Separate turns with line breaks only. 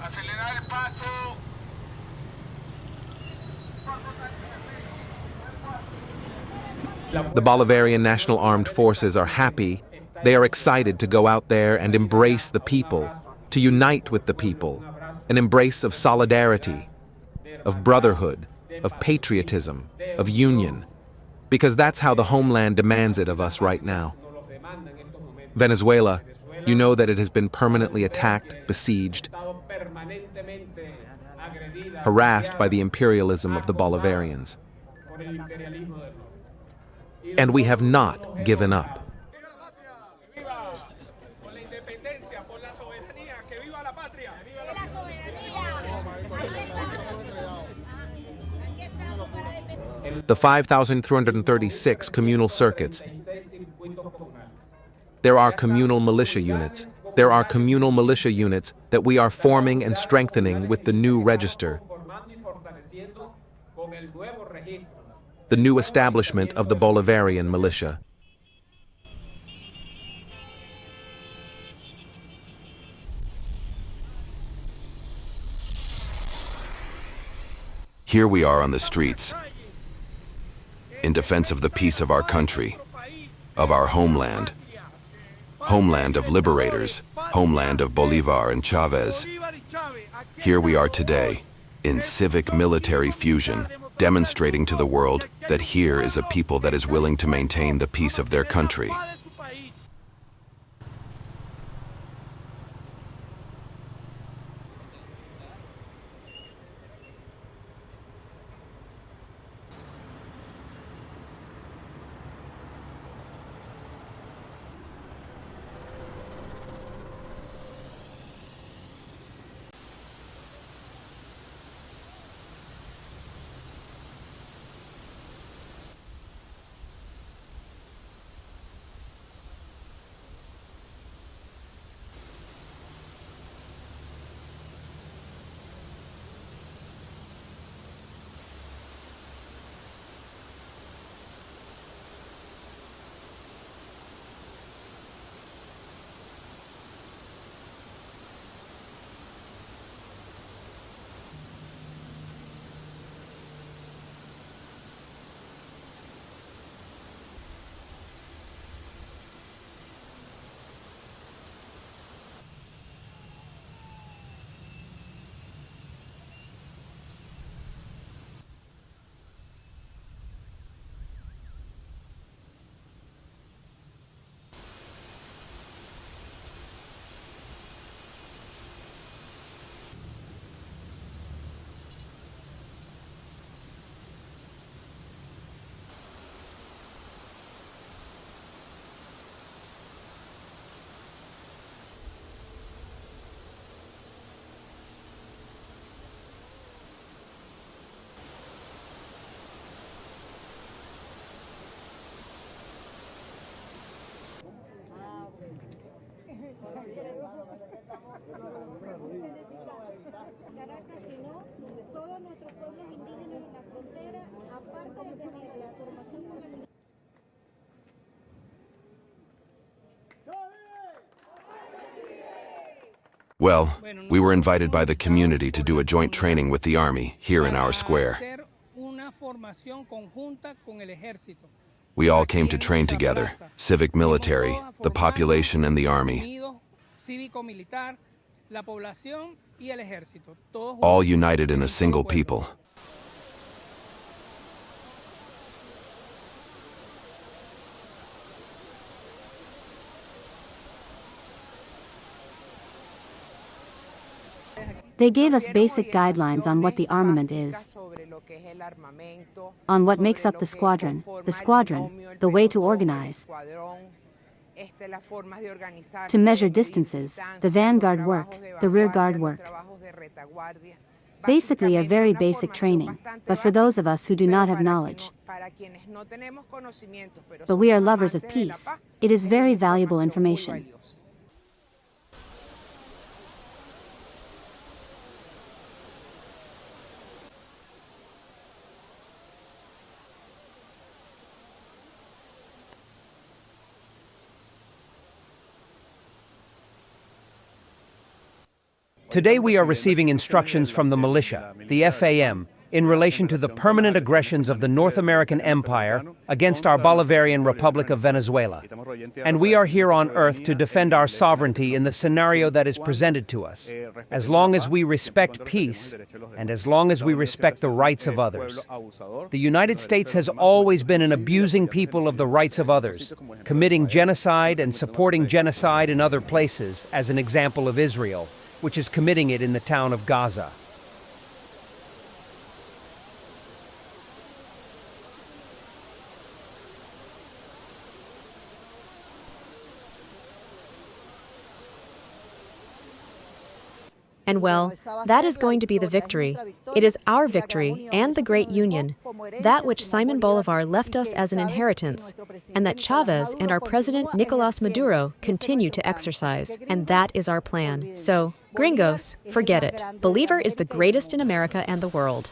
Acelerar el paso.
The Bolivarian National Armed Forces are happy. They are excited to go out there and embrace the people, to unite with the people, an embrace of solidarity, of brotherhood, of patriotism, of union, because that's how the homeland demands it of us right now. Venezuela, you know that it has been permanently attacked, besieged, harassed by the imperialism of the Bolivarians. And we have not given up. The 5,336 communal circuits. There are communal militia units. There are communal militia units that we are forming and strengthening with the new register, the new establishment of the Bolivarian militia.
Here we are on the streets, in defense of the peace of our country, of our homeland, homeland of liberators, homeland of Bolivar and Chavez. Here we are today, in civic military fusion, demonstrating to the world that here is a people that is willing to maintain the peace of their country.
Caracas, sino todos nuestros pueblos indígenas en la frontera, aparte de tener la formación con la milicia.
Well, we were invited by the community to do a joint training with the army here in our square. We all came to train together, civic military, the population and the army, all united in a single people.
They gave us basic guidelines on what the armament is, on what makes up the squadron, the way to organize, to measure distances, the vanguard work, the rear guard work. Basically a very basic training, but for those of us who do not have knowledge, but we are lovers of peace, it is very valuable information.
Today we are receiving instructions from the militia, the FAM, in relation to the permanent aggressions of the North American Empire against our Bolivarian Republic of Venezuela. And we are here on Earth to defend our sovereignty in the scenario that is presented to us, as long as we respect peace and as long as we respect the rights of others. The United States has always been an abusing people of the rights of others, committing genocide and supporting genocide in other places, as an example of Israel, which is committing it in the town of Gaza.
And well, that is going to be the victory. It is our victory and the Great Union, that which Simon Bolivar left us as an inheritance, and that Chavez and our President Nicolás Maduro continue to exercise, and that is our plan. So, Gringos, forget it. Bolivar is the greatest in America and the world.